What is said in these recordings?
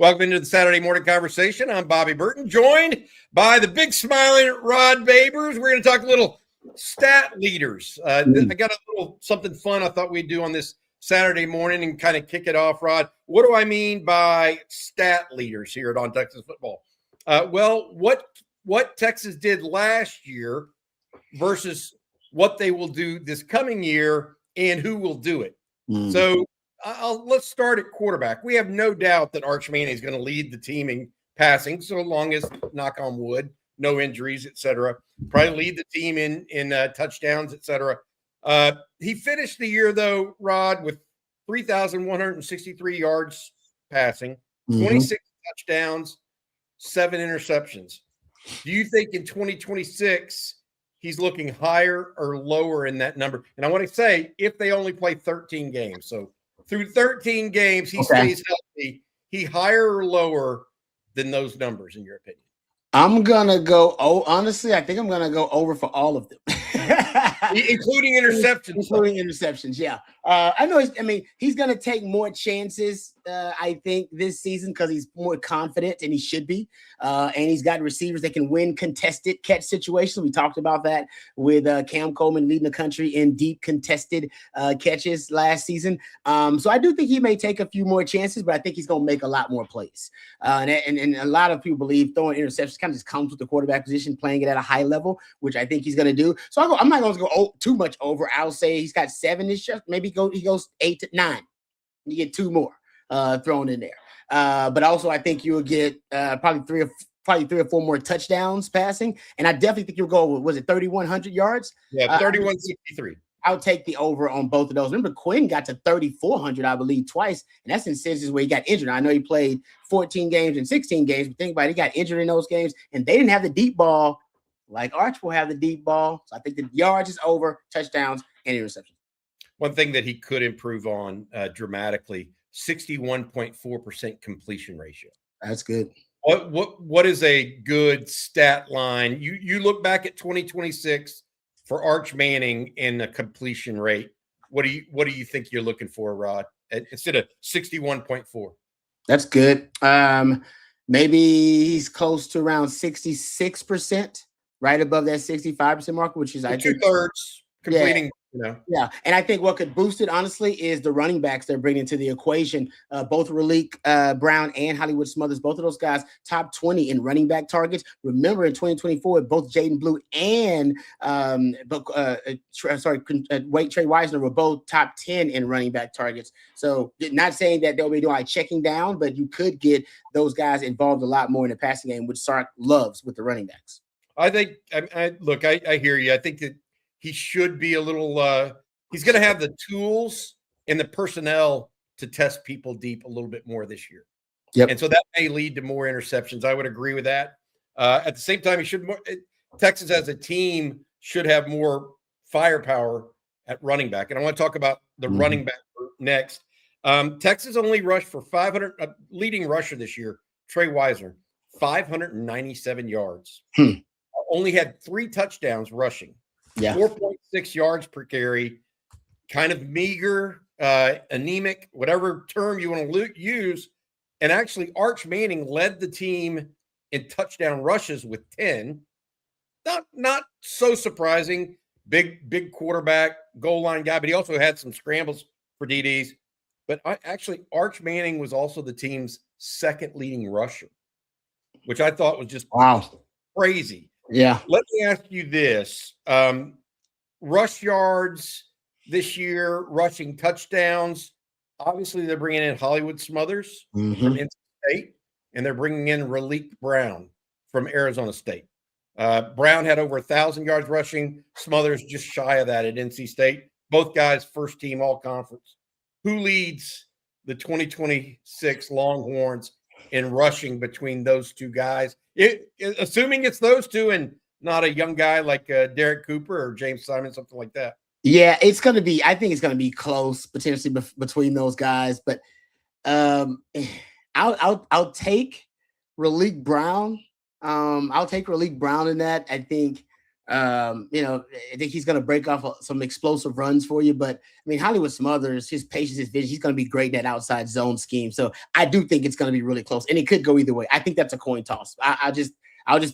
Welcome into the Saturday morning conversation. I'm Bobby Burton, joined by the big smiling Rod Babers. We're going to talk a little stat leaders. I got a little something fun I thought we'd do on this Saturday morning and kind of kick it off, Rod. What do I mean by stat leaders here on Texas football? Well, what Texas did last year versus what they will do this coming year and who will do it. So let's start at quarterback. We have no doubt that Arch Manning is going to lead the team in passing, so long as, knock on wood, no injuries, etc. Probably lead the team in touchdowns, etc. He finished the year, though, Rod, with 3,163 yards passing, 26 touchdowns, 7 interceptions. Do you think in 2026 he's looking higher or lower in that number? And I want to say, if they only play 13 games, so through 13 games, he stays healthy, he higher or lower than those numbers, in your opinion? I'm going to go, honestly, I think I'm going to go over for all of them. Including interceptions. Including interceptions, yeah. I know, he's going to take more chances, I think, this season because he's more confident, and he should be. And he's got receivers that can win contested catch situations. We talked about that with Cam Coleman leading the country in deep contested catches last season. So I do think he may take a few more chances, but I think he's going to make a lot more plays. And a lot of people believe throwing interceptions kind of just comes with the quarterback position, playing it at a high level, which I think he's going to do. So I'm not going to go too much over. I'll say he's got 7 this year. Maybe he goes 8 to 9. You get 2 more thrown in there. But also I think you'll get probably three or four more touchdowns passing. And I definitely think you'll go, was it 3,100 yards? Yeah, 3,163. I'll take the over on both of those. Remember, Quinn got to 3,400, I believe, twice. And that's in instances where he got injured. I know he played 14 games and 16 games, but think about it, he got injured in those games. And they didn't have the deep ball like Arch will have the deep ball. So I think the yards is over, touchdowns, and interceptions. One thing that he could improve on dramatically, 61.4% completion ratio. That's good. What is a good stat line? You look back at 2026 for Arch Manning and the completion rate. What do you think you're looking for, Rod? Instead of 61.4. That's good. Maybe he's close to around 66%, right above that 65% mark, which is, I think, 2/3 completing. Yeah. Yeah, and I think what could boost it, honestly, is the running backs they're bringing to the equation. Both Raleek Brown and Hollywood Smothers, both of those guys, top 20 in running back targets. Remember, in 2024, both Jaden Blue and Trey Wisner were both top 10 in running back targets. So, not saying that they'll be doing checking down, but you could get those guys involved a lot more in the passing game, which Sark loves with the running backs. I think. I hear you. I think that he should be a little he's going to have the tools and the personnel to test people deep a little bit more this year. Yep. And so that may lead to more interceptions. I would agree with that. At the same time, Texas as a team should have more firepower at running back. And I want to talk about the running back next. Texas only rushed for 500, leading rusher this year, Trey Wisner, 597 yards. Only had 3 touchdowns rushing. Yeah, 4.6 yards per carry, kind of meager, anemic, whatever term you want to use. And actually, Arch Manning led the team in touchdown rushes with 10. Not so surprising. Big quarterback, goal line guy, but he also had some scrambles for DDs. But actually, Arch Manning was also the team's 2nd leading rusher, which I thought was just crazy. Yeah. Let me ask you this. Rush yards this year, rushing touchdowns. Obviously, they're bringing in Hollywood Smothers from NC State, and they're bringing in Raleek Brown from Arizona State. Brown had over 1,000 yards rushing. Smothers just shy of that at NC State. Both guys first team all conference. Who leads the 2026 Longhorns in rushing between those two guys? Assuming it's those two and not a young guy like Derek Cooper or James Simon, something like that. Yeah, I think it's going to be close potentially between those guys, but I'll take Raleek Brown. I'll take Raleek Brown in that. I think I think he's going to break off some explosive runs for you. But I mean, Hollywood Smothers, his patience, his vision, he's going to be great in that outside zone scheme. So I do think it's going to be really close, and it could go either way. I think that's a coin toss. I'll just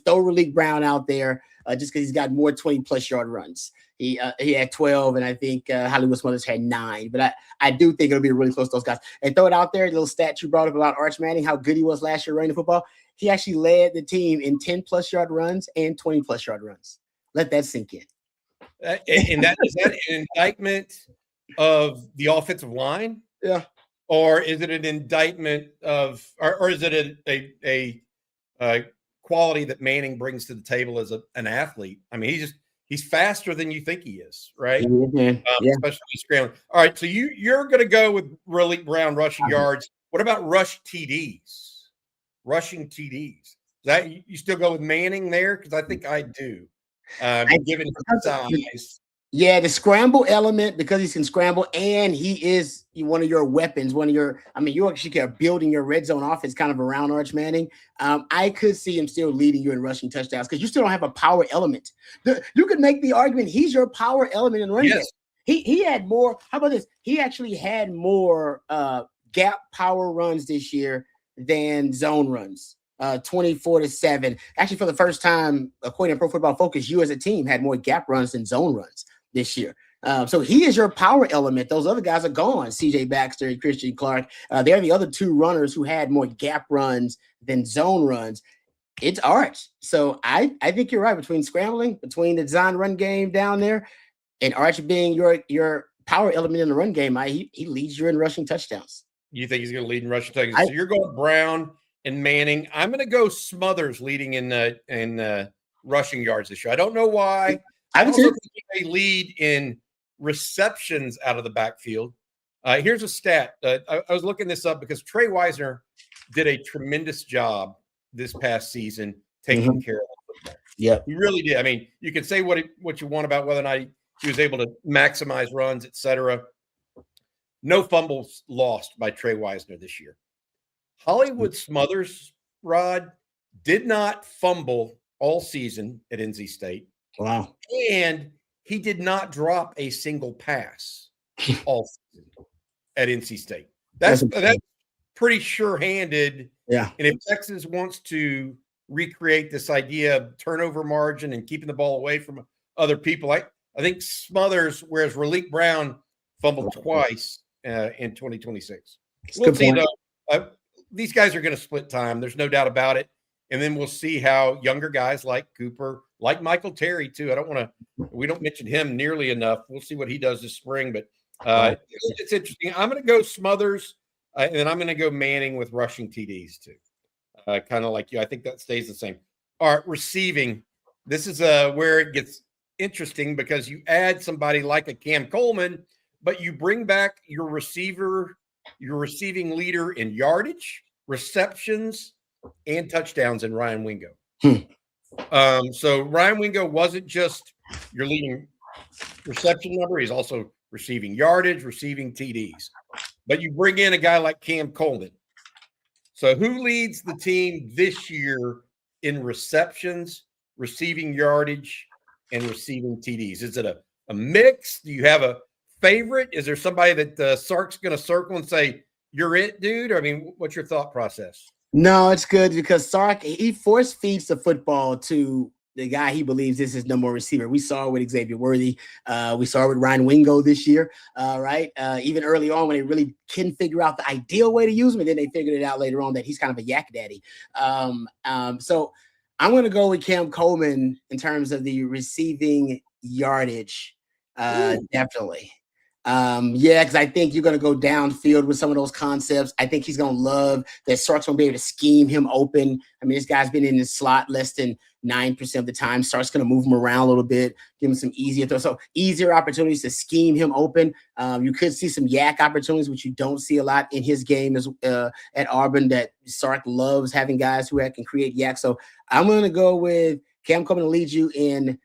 throw Raleek Brown out there just because he's got more 20+ yard runs. He had 12, and I think Hollywood Smothers had 9. But I do think it'll be really close to those guys. And throw it out there, a little stat you brought up about Arch Manning, how good he was last year running the football. He actually led the team in 10+ yard runs and 20+ yard runs. Let that sink in. And is that an indictment of the offensive line? Yeah. Or is it an indictment of, or is it a quality that Manning brings to the table as an athlete? I mean, he's faster than you think he is, right? Especially scrambling. All right, so you're going to go with Raleek Brown rushing yards. What about rushing TDs? That you still go with Manning there? Because I think I do. Given his size. Yeah, the scramble element, because he can scramble and he is one of your weapons, you actually are building your red zone offense kind of around Arch Manning. I could see him still leading you in rushing touchdowns because you still don't have a power element. You could make the argument he's your power element in the running game. He had more. How about this? He actually had more gap power runs this year than zone runs. 24-7. Actually, for the first time, according to Pro Football Focus, you as a team had more gap runs than zone runs this year. So he is your power element. Those other guys are gone. CJ Baxter and Christian Clark. They're the other two runners who had more gap runs than zone runs. It's Arch. So I think you're right between scrambling, between the design run game down there, and Arch being your power element in the run game. He leads you in rushing touchdowns. You think he's going to lead in rushing touchdowns? So you're going Brown and Manning. I'm going to go Smothers leading in rushing yards this year. I don't know why. I also think they lead in receptions out of the backfield. Here's a stat. I was looking this up because Trey Wisner did a tremendous job this past season taking care of the football. Yeah, he really did. I mean, you can say what you want about whether or not he was able to maximize runs, etc. No fumbles lost by Trey Wisner this year. Hollywood Smothers, Rod, did not fumble all season at NC State. Wow. And he did not drop a single pass all season at NC State. That's pretty sure-handed. Yeah. And if Texas wants to recreate this idea of turnover margin and keeping the ball away from other people, I think Smothers, whereas Raleek Brown fumbled twice in 2026. We'll see, though. These guys are going to split time. There's no doubt about it. And then we'll see how younger guys like Cooper, like Michael Terry, too. We don't mention him nearly enough. We'll see what he does this spring. But it's interesting. I'm going to go Smothers, and then I'm going to go Manning with rushing TDs, too. Kind of like you. I think that stays the same. All right, receiving. This is where it gets interesting because you add somebody like a Cam Coleman, but you bring back your receiving leader in yardage, receptions, and touchdowns in Ryan Wingo. So Ryan Wingo wasn't just your leading reception number. He's also receiving yardage, receiving TDs. But you bring in a guy like Cam Coleman. So who leads the team this year in receptions, receiving yardage, and receiving TDs? Is it a mix? Do you have a favorite? Is there somebody that Sark's going to circle and say, you're it, dude? I mean, what's your thought process? No, it's good because Sark, he force feeds the football to the guy he believes is his number one receiver. We saw it with Xavier Worthy. We saw it with Ryan Wingo this year, right? Even early on when they really couldn't figure out the ideal way to use him, and then they figured it out later on that he's kind of a yak daddy. So I'm going to go with Cam Coleman in terms of the receiving yardage, definitely. Because I think you're going to go downfield with some of those concepts. I think he's going to love that Sark's going to be able to scheme him open. I mean, this guy's been in the slot less than 9% of the time. Sark's going to move him around a little bit, give him some easier throws. So easier opportunities to scheme him open. You could see some yak opportunities, which you don't see a lot in his game as at Auburn, that Sark loves having guys who can create yak. So I'm going to go with Cam Coleman to lead you in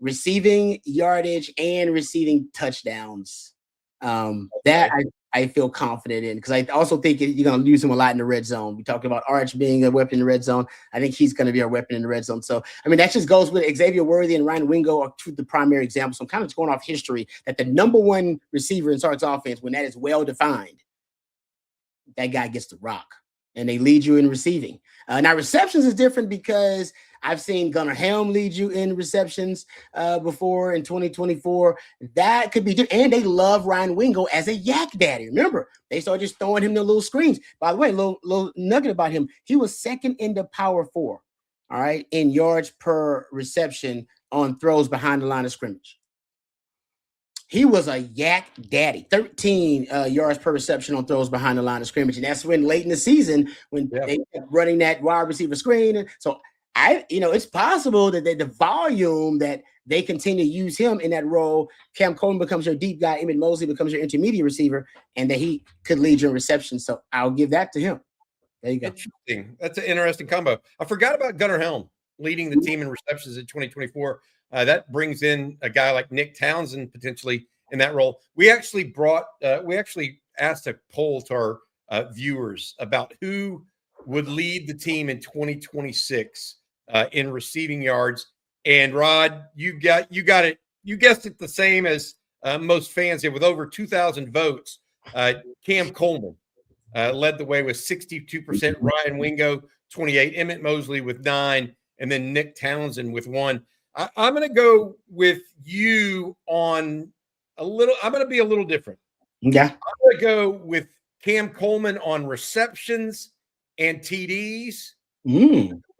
receiving yardage and receiving touchdowns. I feel confident in, because I also think you're going to use him a lot in the red zone. We talked about Arch being a weapon in the red zone. I think he's going to be a weapon in the red zone. So, I mean, that just goes with Xavier Worthy and Ryan Wingo are two of the primary examples. So I'm kind of just going off history that the number one receiver in Sark's offense, when that is well defined, that guy gets the rock and they lead you in receiving. Now, receptions is different because I've seen Gunnar Helm lead you in receptions before in 2024. That could be different. And they love Ryan Wingo as a yak daddy. Remember, they started just throwing him the little screens. By the way, little nugget about him. He was second in the Power 4, all right, in yards per reception on throws behind the line of scrimmage. He was a yak daddy, 13 yards per reception on throws behind the line of scrimmage. And that's when late in the season, when they kept running that wide receiver screen. And so it's possible that the volume that they continue to use him in that role, Cam Coleman becomes your deep guy, Emmett Mosley becomes your intermediate receiver, and that he could lead you in reception. So I'll give that to him. There you go. Interesting. That's an interesting combo. I forgot about Gunnar Helm leading the team in receptions in 2024. That brings in a guy like Nick Townsend potentially in that role. We actually asked a poll to our viewers about who would lead the team in 2026 in receiving yards. And Rod, you got it. You guessed it the same as most fans did with over 2,000 votes. Cam Coleman led the way with 62%. Ryan Wingo, 28. Emmett Mosley with 9. And then Nick Townsend with 1. I'm going to go with you on I'm going to be a little different. Yeah. I'm going to go with Cam Coleman on receptions and TDs.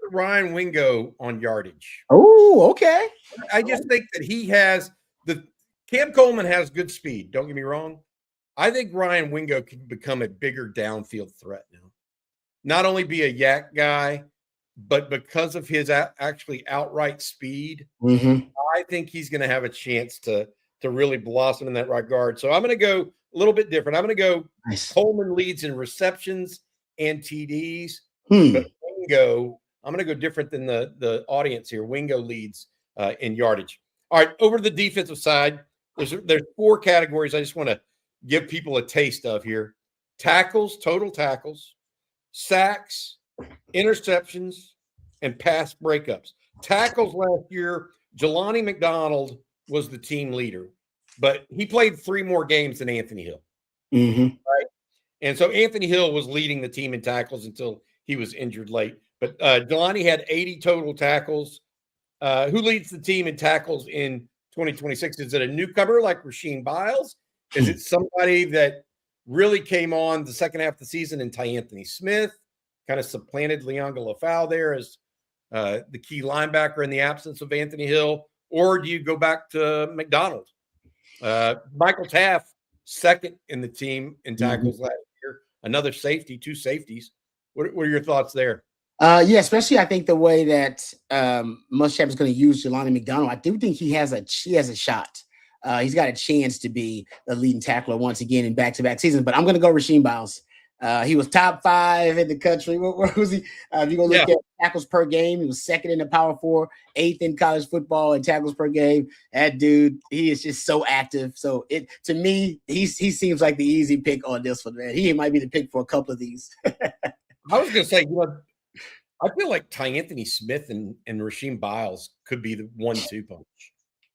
Ryan Wingo on yardage. Oh, okay. I just think that Cam Coleman has good speed. Don't get me wrong. I think Ryan Wingo can become a bigger downfield threat now. Not only be a yak guy, but because of his actually outright speed, I think he's going to have a chance to really blossom in that regard. So I'm going to go a little bit different. I'm going to go Coleman leads in receptions and TDs, but Wingo, I'm going to go different than the audience here. Wingo leads in yardage. All right, over to the defensive side, there's 4 categories I just want to give people a taste of here. Tackles, total tackles, sacks, interceptions, and pass breakups. Tackles last year, Jelani McDonald was the team leader, but he played 3 more games than Anthony Hill. Right? And so Anthony Hill was leading the team in tackles until he was injured late. But Jelani had 80 total tackles. Who leads the team in tackles in 2026? Is it a newcomer like Rasheem Biles? Is it somebody that really came on the second half of the season and Anthony Smith kind of supplanted Leon Galafau there as the key linebacker in the absence of Anthony Hill? Or do you go back to McDonald? Michael Taft, second in the team in tackles last year. Another safety, 2 safeties. What are your thoughts there? Yeah, especially I think the way that Muschamp is going to use Jelani McDonald, I do think he has a shot. He's got a chance to be the leading tackler once again in back-to-back seasons. But I'm going to go Rasheem Biles. He was top 5 in the country. Where was he? If you go look at tackles per game, he was second in the Power 4, 8th in college football in tackles per game. That dude, he is just so active. So to me, he seems like the easy pick on this one, man. He might be the pick for a couple of these. I was going to say, I feel like Anthony Smith and Rasheem Biles could be the 1-2 punch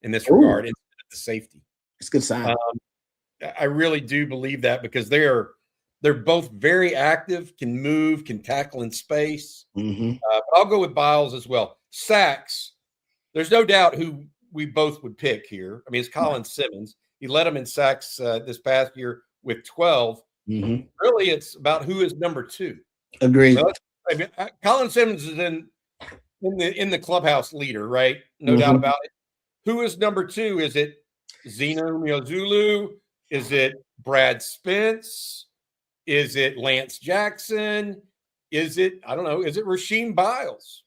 in this regard instead of the safety. It's a good sign. I really do believe that because they're both very active, can move, can tackle in space. But I'll go with Biles as well. Sacks, there's no doubt who we both would pick here. I mean, it's Colin Simmons. He led them in sacks this past year with 12. Really, it's about who is number 2. Agreed. Colin Simmons is in the clubhouse leader, right? No doubt about it. Who is number 2? Is it Zeno Miozulu? Is it Brad Spence? Is it Lance Jackson? Is it Rasheem Biles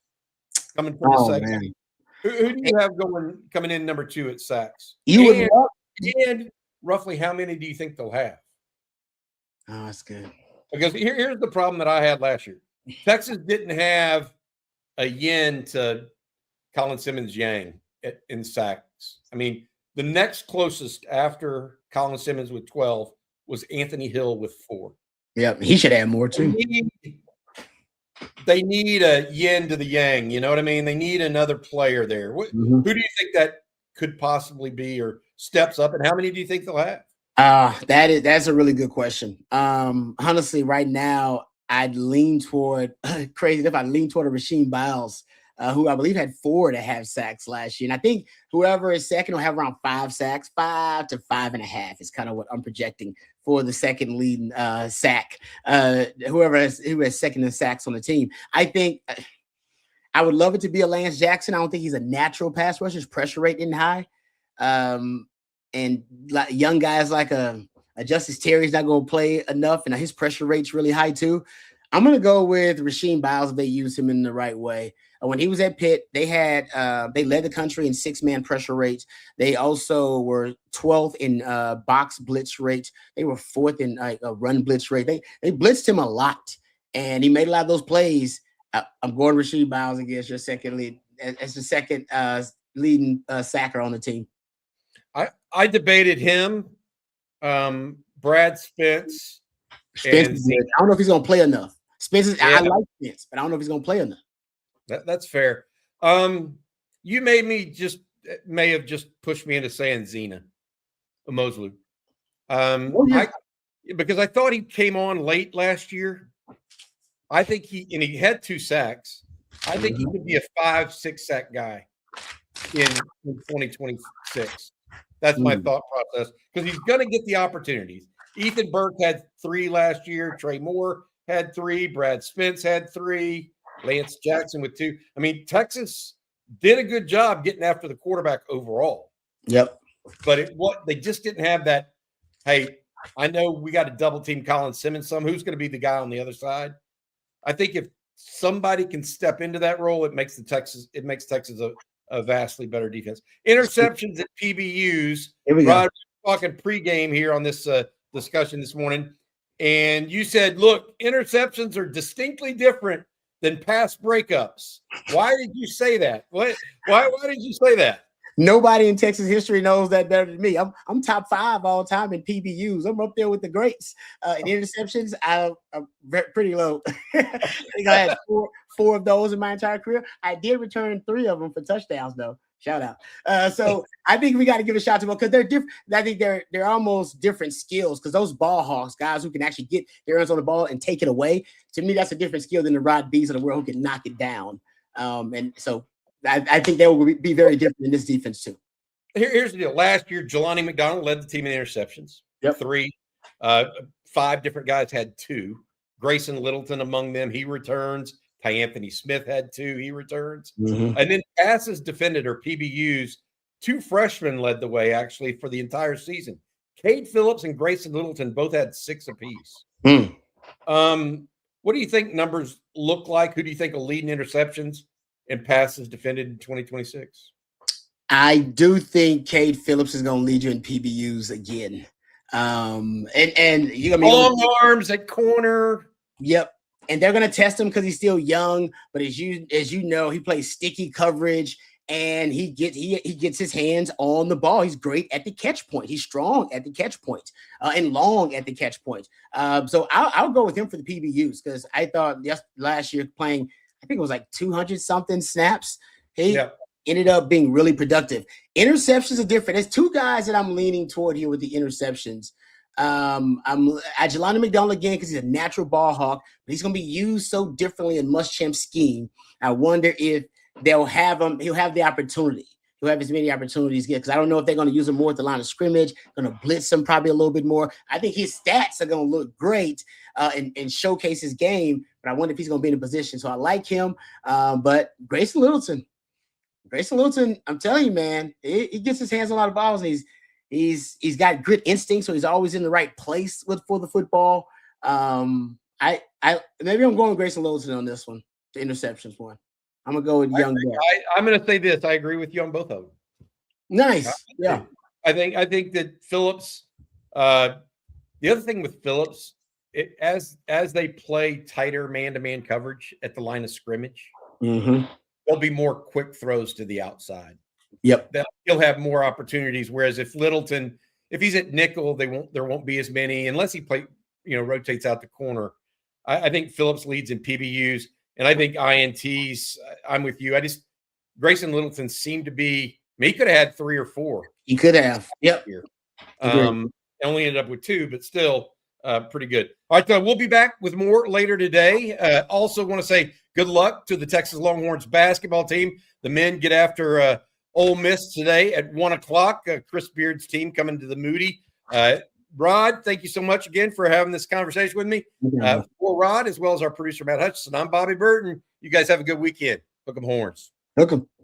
coming from the second? Who do you have coming in number 2 at sacks? And roughly how many do you think they'll have? Oh, that's good. Because here's the problem that I had last year. Texas didn't have a yin to Colin Simmons-Yang in sacks. I mean, the next closest after Colin Simmons with 12 was Anthony Hill with 4. Yeah, he should add more too. They need a yin to the yang. You know what I mean? They need another player there. Who do you think that could possibly be, or steps up, and how many do you think they'll have? That's a really good question. Honestly, right now, I'd lean toward crazy enough. I'd lean toward a Rasheem Biles, who I believe had 4.5 sacks last year. And I think whoever is second will have around 5 sacks, 5 to 5.5 is kind of what I'm projecting for the second leading sack. Who has second in sacks on the team. I think I would love it to be a Lance Jackson. I don't think he's a natural pass rusher. His pressure rate isn't high. And like young guys like a Justice Terry's not going to play enough, and his pressure rate's really high too. I'm going to go with Rasheem Biles if they use him in the right way. When he was at Pitt, they led the country in 6-man pressure rates. They also were 12th in box blitz rates. They were 4th in a run blitz rate. They blitzed him a lot, and he made a lot of those plays. I'm going Rasheem Biles against your second lead as the second leading sacker on the team. I debated him, Brad Spence. I don't know if he's going to play enough. I like Spence, but I don't know if he's going to play enough. That's fair. You may have just pushed me into saying Zena Mosley. Because I thought he came on late last year. I think he had 2 sacks. I think he could be a 5-6 sack guy in 2026. That's my thought process, because he's going to get the opportunities. Ethan Burke had 3 last year. Trey Moore had 3. Brad Spence had 3. Lance Jackson with 2. I mean, Texas did a good job getting after the quarterback overall. Yep. But they just didn't have that. Hey, I know we got to double team Colin Simmons. Who's going to be the guy on the other side? I think if somebody can step into that role, it makes Texas a vastly better defense. Interceptions at PBUs. Here we Rod, we're talking pregame here on this discussion this morning, and you said, "Look, interceptions are distinctly different than pass breakups." Why did you say that? Why did you say that? Nobody in Texas history knows that better than me. I'm top 5 all time in PBUs. I'm up there with the greats. In interceptions, I'm pretty low. I think I had 4 of those in my entire career. I did return 3 of them for touchdowns, though. Shout out. So I think we got to give a shout to them because they're different. I think they're almost different skills, because those ball hawks, guys who can actually get their hands on the ball and take it away, to me, that's a different skill than the Rod B's of the world who can knock it down. And so I think they will be very different in this defense too. Here's the deal. Last year, Jelani McDonald led the team in interceptions. Yep. 3. 5 different guys had 2. Grayson Littleton among them. He returns. Anthony Smith had 2. He returns. And then passes defended, or PBUs, 2 freshmen led the way actually for the entire season. Cade Phillips and Grayson Littleton both had 6 apiece. What do you think numbers look like? Who do you think will lead in interceptions and passes defended in 2026? I do think Cade Phillips is going to lead you in PBUs again. And you long arms at corner. Yep. And they're going to test him because he's still young. But as you know, he plays sticky coverage, and he gets his hands on the ball. He's great at the catch point. He's strong at the catch point, and long at the catch point. So I'll go with him for the PBUs, because I thought last year playing, I think it was like 200 something snaps. He ended up being really productive. Interceptions are different. There's 2 guys that I'm leaning toward here with the interceptions. I'm at Jelani McDonald again, because he's a natural ball hawk, but he's going to be used so differently in Muschamp's scheme. I wonder if he'll have the opportunity. He'll have as many opportunities again, because I don't know if they're going to use him more at the line of scrimmage, going to blitz him probably a little bit more. I think his stats are going to look great and showcase his game, but I wonder if he's going to be in a position. So I like him. But Grayson Littleton, I'm telling you, man, he gets his hands on a lot of balls, and he's got good instinct, so he's always in the right place for the football. Maybe I'm going Grayson Littleton on this one, the interceptions one. I'm gonna go with young. I'm gonna say this. I agree with you on both of them. Nice. Yeah. I think that Phillips. The other thing with Phillips, as they play tighter man-to-man coverage at the line of scrimmage, there'll be more quick throws to the outside. Yep. He'll have more opportunities. Whereas if Littleton if he's at nickel, there won't be as many unless he rotates out the corner. I think Phillips leads in PBUs, and I think INTs. I'm with you. Grayson Littleton seemed to be. He could have had 3 or 4. He could have. Yep. Only ended up with 2, but still pretty good. All right, we'll be back with more later today. Also want to say good luck to the Texas Longhorns basketball team. The men get after Ole Miss today at 1:00. Chris Beard's team coming to the Moody. Rod, thank you so much again for having this conversation with me. For Rod, as well as our producer, Matt Hutchinson, I'm Bobby Burton. You guys have a good weekend. Hook 'em horns. Hook 'em.